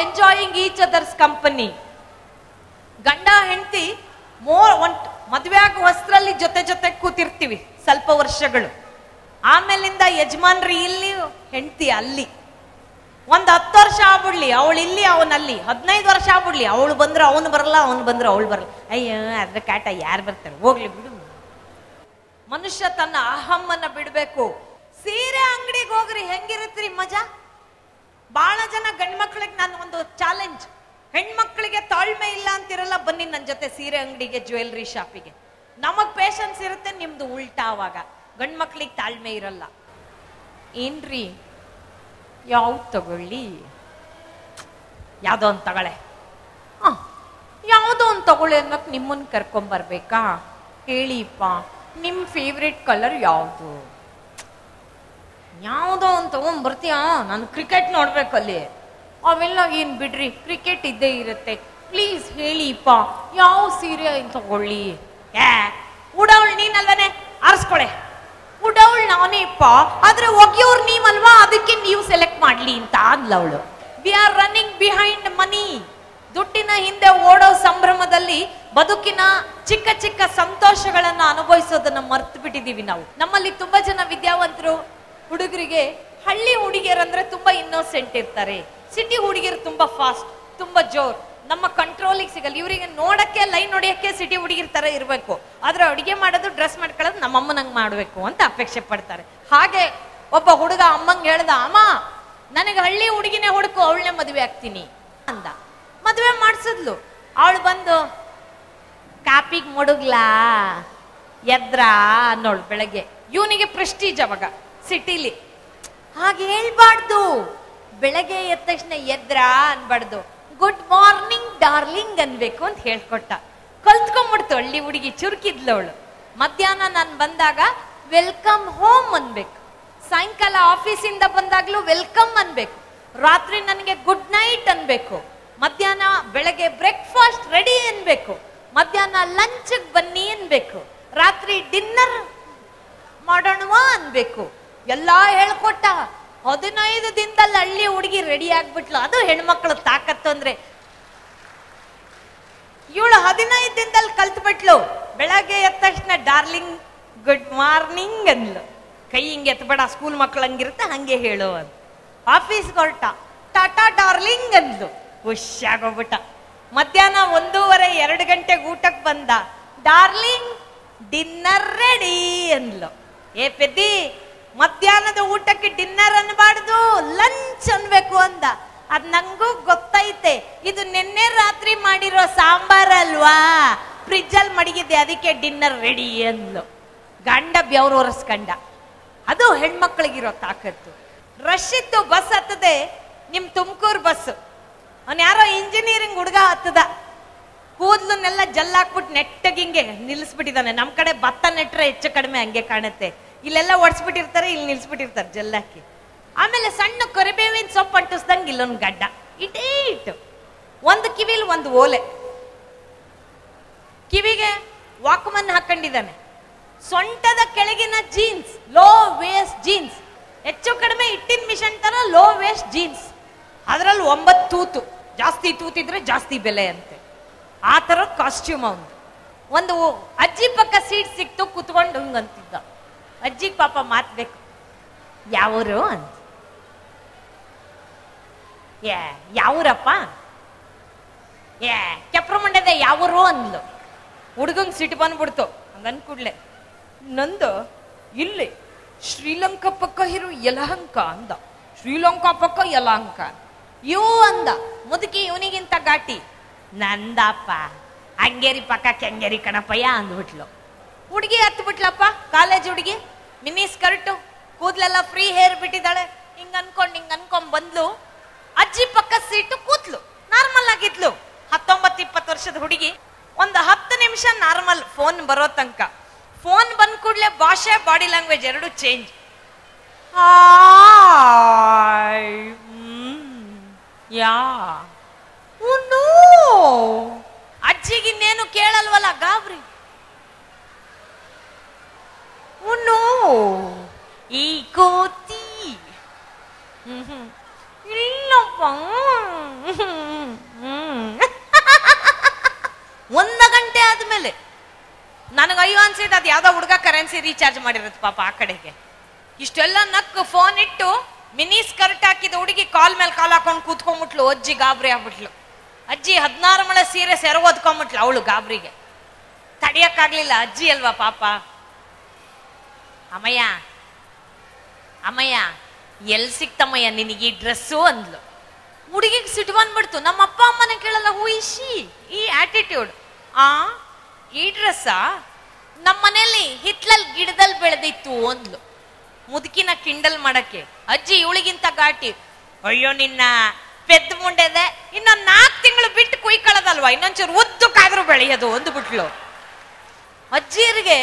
Enjoying each others company. ಗಂಡ ಹೆಂಡತಿ ಮದುವೆ ಆಗೋ ಹೊಸರಲ್ಲಿ ಜೊತೆ ಜೊತೆ ಕೂತಿರ್ತೀವಿ ಸ್ವಲ್ಪ ವರ್ಷಗಳು. ಆಮೇಲಿಂದ ಯಜಮಾನ್ರಿ ಇಲ್ಲಿ, ಹೆಂಡತಿ ಅಲ್ಲಿ. 10 ವರ್ಷ ಆಗ್ಬಿಡ್ಲಿ, ಅವಳು ಇಲ್ಲಿ ಅವನಲ್ಲಿ. 15 ವರ್ಷ ಆಗ್ಬಿಡ್ಲಿ, ಅವಳು ಬಂದ್ರೆ ಅವನು ಬರಲ್ಲ, ಅವನು ಬಂದ್ರೆ ಅವಳು ಬರಲ್ಲ. ಅಯ್ಯೋ ಅದ್ರ ಕಾಟ ಯಾರು ಬರ್ತಾರೆ, ಹೋಗ್ಲಿ ಬಿಡು. ಮನುಷ್ಯ ತನ್ನ ಅಹಮ್ಮನ್ನ ಬಿಡ್ಬೇಕು. ಸೀರೆ ಅಂಗಡಿಗೆ ಹೋಗ್ರಿ, ಹೆಂಗಿರುತ್ತೀರಿ ಮಜಾ. ಬಹಳ ಜನ ಗಂಡ್ಮಕ್ಳಿಗೆ ನಾನು ಒಂದು ಚಾಲೆಂಜ್, ಹೆಣ್ಮಕ್ಳಿಗೆ ತಾಳ್ಮೆ ಇಲ್ಲ ಅಂತಿರಲ್ಲ, ಬನ್ನಿ ನನ್ನ ಜೊತೆ ಸೀರೆ ಅಂಗಡಿಗೆ, ಜ್ಯುವೆಲ್ರಿ ಶಾಪಿಗೆ. ನಮಗ್ ಪೇಷನ್ಸ್ ಇರುತ್ತೆ, ನಿಮ್ದು ಉಲ್ಟಾ. ಅವಾಗ ಗಂಡ್ಮಕ್ಳಿಗೆ ತಾಳ್ಮೆ ಇರಲ್ಲ. ಏನ್ರಿ ಯಾವ್ದು ತಗೊಳ್ಳಿ, ಯಾವ್ದೋ ಒಂದು ತಗೊಳ್ಳೆ, ಯಾವುದೋ ಒಂದು ತಗೊಳ್ಳಿ ಅನ್ನೋಕ್ ನಿಮ್ಮನ್ನ ಕರ್ಕೊಂಬರ್ಬೇಕಾ? ಹೇಳಿಪ್ಪ ನಿಮ್ ಫೇವ್ರೆಟ್ ಕಲರ್ ಯಾವುದು? ಯಾವುದೋ ಒಂದು ತಗೊಂಡ್ಬರ್ತೀಯ, ನಾನು ಕ್ರಿಕೆಟ್ ನೋಡ್ಬೇಕಲ್ಲಿ. ಅವೆಲ್ಲ ಏನ್ ಬಿಡ್ರಿ, ಕ್ರಿಕೆಟ್ ಇದ್ದೇ ಇರುತ್ತೆ. ಪ್ಲೀಸ್ ಹೇಳಿಪ್ಪ ಯಾವ ಸೀರೆ ತಗೊಳ್ಳಿ? ಉಡವಳು ನೀನಲ್ವನೇ, ಆರಿಸ್ಕೊಳೆ. ಉಡವಳು ನಾನೇಪ್ಪ, ಆದ್ರೆ ಒಗೆಯೋರು ನೀವಲ್ವಾ, ಅದಕ್ಕೆ ನೀವು ಸೆಲೆಕ್ಟ್ ಮಾಡ್ಲಿ ಅಂತ ಅಂದ್ಲ ಅವಳು. ವಿ ಆರ್ ರನ್ನಿಂಗ್ ಬಿಹೈಂಡ್ ಮನಿ. ದುಡ್ಡಿನ ಹಿಂದೆ ಓಡೋ ಸಂಭ್ರಮದಲ್ಲಿ ಬದುಕಿನ ಚಿಕ್ಕ ಚಿಕ್ಕ ಸಂತೋಷಗಳನ್ನ ಅನುಭವಿಸೋದನ್ನ ಮರ್ತು ಬಿಟ್ಟಿದೀವಿ ನಾವು. ನಮ್ಮಲ್ಲಿ ತುಂಬಾ ಜನ ವಿದ್ಯಾವಂತರು ಹುಡುಗರಿಗೆ, ಹಳ್ಳಿ ಹುಡುಗಿಯರಂದ್ರೆ ತುಂಬಾ ಇನ್ನೋಸೆಂಟ್ ಇರ್ತಾರೆ. ಸಿಟಿ ಹುಡುಗಿಯರು ತುಂಬಾ ಫಾಸ್ಟ್, ತುಂಬಾ ಜೋರ್, ನಮ್ಮ ಕಂಟ್ರೋಲಿಗೆ ಸಿಗಲ್ಲ. ಇವರಿಗೆ ನೋಡಕ್ಕೆ, ಲೈನ್ ಹೊಡಿಯಕ್ಕೆ ಸಿಟಿ ಹುಡುಗಿರ್ ತರ ಇರ್ಬೇಕು, ಆದ್ರೆ ಅಡುಗೆ ಮಾಡೋದು, ಡ್ರೆಸ್ ಮಾಡ್ಕೊಳ್ಳೋದು ನಮ್ಮಮ್ಮನಂಗ್ ಮಾಡ್ಬೇಕು ಅಂತ ಅಪೇಕ್ಷೆ ಪಡ್ತಾರೆ. ಹಾಗೆ ಒಬ್ಬ ಹುಡುಗ ಅಮ್ಮಂಗ್ ಹೇಳ್ದ, ಅಮ್ಮ ನನಗೆ ಹಳ್ಳಿ ಹುಡುಗಿನೇ ಹುಡುಕು, ಅವಳನ್ನೇ ಮದುವೆ ಆಗ್ತೀನಿ ಅಂದ. ಮದುವೆ ಮಾಡ್ಸಿದ್ಲು. ಅವಳು ಬಂದು ಕಾಪಿಗೆ ಮುಡುಗ್ಲಾ ಎದ್ರಾ ಅನ್ನೋಳು ಬೆಳಗ್ಗೆ. ಇವನಿಗೆ ಪ್ರೆಸ್ಟೀಜ್ ಅವಾಗ ಸಿಟಿಲಿ. ಹಾಗೆ ಹೇಳ್ಬಾರ್ದು, ಬೆಳಗ್ಗೆ ಎದ್ದ ತಕ್ಷಣ ಎದ್ರಾ ಅನ್ಬಾರ್ದು, ಗುಡ್ ಮಾರ್ನಿಂಗ್ ಡಾರ್ಲಿಂಗ್ ಅನ್ಬೇಕು ಅಂತ ಹೇಳ್ಕೊಟ್ಟ. ಕಲ್ತ್ಕೊಂಡ್ಬಿಡ್ತು ಹಳ್ಳಿ ಹುಡುಗಿ, ಚುರುಕಿದ್ಲವಳು. ಮಧ್ಯಾಹ್ನ ನಾನು ಬಂದಾಗ ವೆಲ್ಕಮ್ ಹೋಮ್ ಅನ್ಬೇಕು, ಸಾಯಂಕಾಲ ಆಫೀಸಿಂದ ಬಂದಾಗ್ಲೂ ವೆಲ್ಕಮ್ ಅನ್ಬೇಕು, ರಾತ್ರಿ ನನಗೆ ಗುಡ್ ನೈಟ್ ಅನ್ಬೇಕು, ಮಧ್ಯಾಹ್ನ ಬೆಳಗ್ಗೆ ಬ್ರೇಕ್ಫಾಸ್ಟ್ ರೆಡಿ ಅನ್ಬೇಕು, ಮಧ್ಯಾಹ್ನ ಲಂಚ್ ಬನ್ನಿ ಅನ್ಬೇಕು, ರಾತ್ರಿ ಡಿನ್ನರ್ ಮಾಡೋಣವಾ ಅನ್ಬೇಕು. ಎಲ್ಲಾ ಹೇಳ್ಕೊಟ್ಟ. 15 ದಿನದಲ್ಲಿ ಹಳ್ಳಿ ಹುಡುಗಿ ರೆಡಿ ಆಗ್ಬಿಟ್ಲು. ಅದು ಹೆಣ್ಮಕ್ಳು ತಾಕತ್ತು ಅಂದ್ರೆ. ಇವಳು 15 ದಿನದಲ್ಲಿ ಕಲ್ತ್ಬಿಟ್ಲು. ಬೆಳಗ್ಗೆ ಎದ್ದ ತಕ್ಷಣ ಡಾರ್ಲಿಂಗ್ ಗುಡ್ ಮಾರ್ನಿಂಗ್ ಅಂದ್ಲು. ಕೈ ಹಿಂಗೆ ಎತ್ಬೇಡ, ಸ್ಕೂಲ್ ಮಕ್ಳು ಹಂಗಿರುತ್ತೆ ಹಂಗೆ ಹೇಳು ಅಂತ. ಆಫೀಸ್ಗೆ ಹೊರಟ, ಟಾಟಾ ಡಾರ್ಲಿಂಗ್ ಅಂದ್ಲು. ಖುಷಿಯಾಗೋಗ್ಬಿಟ್ಟ. ಮಧ್ಯಾಹ್ನ 1:30-2 ಗಂಟೆಗೆ ಊಟಕ್ಕೆ ಬಂದ, ಡಾರ್ಲಿಂಗ್ ಡಿನ್ನರ್ ರೆಡಿ ಅಂದ್ಲು. ಏ ಪೆದ್ದಿ, ಮಧ್ಯಾಹ್ನದ ಊಟಕ್ಕೆ ಡಿನ್ನರ್ ಅನ್ಬಾರ್ದು, ಲಂಚ್ ಅನ್ಬೇಕು ಅಂದ. ಅದ್ ನಂಗೂ ಗೊತ್ತೈತೆ, ಇದು ನಿನ್ನೆ ರಾತ್ರಿ ಮಾಡಿರೋ ಸಾಂಬಾರ್ ಅಲ್ವಾ, ಫ್ರಿಜ್ ಅಲ್ಲಿ ಮಡಗಿದೆ, ಅದಕ್ಕೆ ಡಿನ್ನರ್ ರೆಡಿ ಅಂದ್ಲು. ಗಂಡ ಬೆವರು ಒರೆಸ್ಕಂಡ. ಅದು ಹೆಣ್ಮಕ್ಳಿಗಿರೋ ತಾಕತ್ತು. ರಶ್ ಇತ್ತು, ಬಸ್ ಹತ್ತದೆ, ನಿಮ್ ತುಮಕೂರು ಬಸ್. ಅವನ್ ಯಾರೋ ಇಂಜಿನಿಯರಿಂಗ್ ಹುಡುಗ ಹತ್ತದ, ಕೂದ್ಲನ್ನೆಲ್ಲ ಜಲ್ಲಾಕ್ಬಿಟ್ಟು ನೆಟ್ಟಗಿಂಗೆ ನಿಲ್ಲಿಸ್ಬಿಟ್ಟಿದ್ದಾನೆ. ನಮ್ ಕಡೆ ಭತ್ತ ನೆಟ್ರೆ ಹೆಚ್ಚು ಕಡಿಮೆ ಹಂಗೆ ಕಾಣುತ್ತೆ, ಇಲ್ಲೆಲ್ಲ ಒಡ್ಸ್ಬಿಟ್ಟಿರ್ತಾರೆ, ಇಲ್ಲಿ ನಿಲ್ಸ್ಬಿಟ್ಟಿರ್ತಾರೆ ಜಲ್ಲಾಕಿ. ಆಮೇಲೆ ಸಣ್ಣ ಕರಿಬೇವಿನ ಸೊಪ್ಪು ಅಂಟಿಸ್ದಂಗೆ ಇಲ್ಲೊಂದು ಗಡ್ಡ, ಇಟೇ ಇಟ್ಟು, ಒಂದು ಕಿವಿಲಿ ಒಂದು ಓಲೆ, ಕಿವಿಗೆ ವಾಕ್ಮನ್ ಹಾಕೊಂಡಿದ್ದಾನೆ, ಸೊಂಟದ ಕೆಳಗಿನ ಜೀನ್ಸ್, ಲೋ ವೇಸ್ಟ್ ಜೀನ್ಸ್, ಹೆಚ್ಚು ಕಡಿಮೆ ಇಟ್ಟಿನ ಮಿಷನ್ ತರ ಲೋ ವೇಸ್ಟ್ ಜೀನ್ಸ್, ಅದ್ರಲ್ಲಿ 9 ತೂತು, ಜಾಸ್ತಿ ತೂತಿದ್ರೆ ಜಾಸ್ತಿ ಬೆಲೆ ಅಂತೆ. ಆ ತರ ಕಾಸ್ಟ್ಯೂಮ್ ಅವನು. ಒಂದು ಅಜ್ಜಿ ಪಕ್ಕ ಸೀಟ್ ಸಿಕ್ತು, ಕುತ್ಕೊಂಡು ಹಂಗಂತಿದ್ದ. ಅಜ್ಜಿಗೆ ಪಾಪ ಮಾತ್ಬೇಕು, ಯಾವೂರು ಅಂತ. ಯಾವೂರಪ್ಪ? ಕೆಪ್ರಮಂಡ್ಯದ ಯಾವೂರು ಅಂದ್ಲು. ಹುಡುಗಂಗ್ ಸಿಟ್ಟು ಬಂದ್ಬಿಡ್ತು. ಹಂಗನ್ ಕೂಡ್ಲೆ, ನಂದು ಇಲ್ಲಿ ಶ್ರೀಲಂಕಾ ಪಕ್ಕ ಇರು ಯಲಹಂಕ ಅಂದ. ಶ್ರೀಲಂಕಾ ಪಕ್ಕ ಯಲಹಂಕ ಅಂದ. ಮುದುಕಿ ಇವನಿಗಿಂತ ಘಾಟಿ. ನಂದಪ್ಪ ಹಂಗೇರಿ ಪಕ್ಕ ಕೆಂಗೇರಿ ಕಣಪ್ಪಯ್ಯ ಅಂದ್ಬಿಟ್ಲು. ಹುಡುಗಿ ಹತ್ಬಿಟ್ಲಪ್ಪ, ಕಾಲೇಜ್ ಹುಡುಗಿ, ಮಿನಿ ಸ್ಕರ್ಟು, ಕೂದ್ಲೆಲ್ಲ ಫ್ರೀ ಹೇರ್ ಬಿಟ್ಟಿದ್ದಾಳೆ. ಹಿಂಗ ಅನ್ಕೊಂಡ್ ಬಂದ್ಲು. ಅಜ್ಜಿ ಪಕ್ಕ ಸೀಟು ಕೂತ್ಲು, ನಾರ್ಮಲ್ ಆಗಿದ್ಲು. 19-20 ವರ್ಷದ ಹುಡುಗಿ. ಒಂದು 10 ನಿಮಿಷ ನಾರ್ಮಲ್, ಫೋನ್ ಬರೋ ತನಕ. ಫೋನ್ ಬಂದ್ ಕೂಡ್ಲೆ ಭಾಷೆ, ಬಾಡಿ ಲ್ಯಾಂಗ್ವೇಜ್ ಎರಡು ಚೇಂಜ್. ಯಾ ಅಜ್ಜಿಗಿನ್ನೇನು ಕೇಳಲ್ವಲ್ಲ, ಗಾಬ್ರಿ. ಈ ಕೋತಿ ಇಲ್ಲಪ್ಪ ನನಗೆ ಅಯ್ಯೋ ಅನ್ಸಿದ್ದು ಅದು ಯಾವ್ದೋ ಹುಡುಗ ಕರೆನ್ಸಿ ರೀಚಾರ್ಜ್ ಮಾಡಿರುತ್ತೆ ಪಾಪ ಆ ಕಡೆಗೆ. ಇಷ್ಟೆಲ್ಲ ನಕ್ಕು ಫೋನ್ ಇಟ್ಟು ಮಿನಿ ಸ್ಕರ್ಟ್ ಹಾಕಿದ ಹುಡುಗಿ ಕಾಲ್ ಮೇಲೆ ಕಾಲ್ ಹಾಕೊಂಡು ಕೂತ್ಕೊಂಡ್ಬಿಟ್ಲು. ಅಜ್ಜಿ ಗಾಬರಿ ಆಗ್ಬಿಟ್ಲು. ಅಜ್ಜಿ 16 ಮೊಳ ಸೀರೆ ಸೆರಗೋದ್ಕೊಂಡ್ಬಿಟ್ಲು. ಅವಳು ಗಾಬರಿಗೆ ತಡಿಯಕ್ಕಾಗ್ಲಿಲ್ಲ. ಅಜ್ಜಿ ಅಲ್ವಾ ಪಾಪ. ಅಮ್ಮಯ್ಯ ಅಮ್ಮಯ್ಯ ಎಲ್ ಸಿಕ್ತಮ್ಮಯ್ಯ ನಿನಗೆ ಈ ಡ್ರೆಸ್ಸು ಅಂದ್ಲು. ಹುಡುಗಿಗೆ ಸಿಟ್ಟು ಬಂದ್ಬಿಡ್ತು. ನಮ್ಮ ಅಪ್ಪ ಅಮ್ಮನ ಕೇಳಲ್ಲ. ಹೂ ಇಶಿ ಈ ಆಟಿಟ್ಯೂಡ್. ಈ ಡ್ರೆಸ್ಸಾ ನಮ್ಮ ಮನೆಯಲ್ಲಿ ಹಿತ್ಲಲ್ಲಿ ಗಿಡದಲ್ಲಿ ಬೆಳೆದಿತ್ತು ಅಂದ್ಲು. ಮುದುಕಿನ ಕಿಂಡಲ್ ಮಾಡಕ್ಕೆ. ಅಜ್ಜಿ ಇವಳಿಗಿಂತ ಘಾಟಿ. ಅಯ್ಯೋ ನಿನ್ನ ಪೆದ್ದ ಮುಂಡೆದೆ, ಇನ್ನೊಂದ್ 4 ತಿಂಗಳು ಬಿಟ್ಟು ಕುಯ್ಕೊಳ್ಳೋದಲ್ವಾ, ಇನ್ನೊಂಚೂರು ಉದ್ದಕ್ಕಾದ್ರೂ ಬೆಳೆಯೋದು ಅಂದ್ಬಿಟ್ಲು. ಅಜ್ಜಿಯರಿಗೆ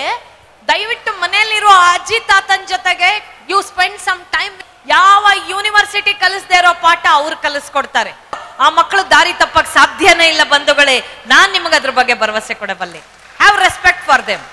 ದಯವಿಟ್ಟು ಮನೆಯಲ್ಲಿರೋ ಅಜ್ಜಿ ತಾತನ ಜೊತೆಗೆ ಯು ಸ್ಪೆಂಡ್ ಸಮ್ ಟೈಮ್. ಯಾವ ಯೂನಿವರ್ಸಿಟಿ ಕಲಿಸದೇ ಇರೋ ಪಾಠ ಅವ್ರು ಕಲಿಸ್ಕೊಡ್ತಾರೆ. ಆ ಮಕ್ಕಳು ದಾರಿ ತಪ್ಪಕ್ ಸಾಧ್ಯನೇ ಇಲ್ಲ ಬಂಧುಗಳೇ. ನಾನ್ ನಿಮಗೆ ಅದ್ರ ಬಗ್ಗೆ ಭರವಸೆ ಕೊಡಬಲ್ಲೆ. Have respect for them.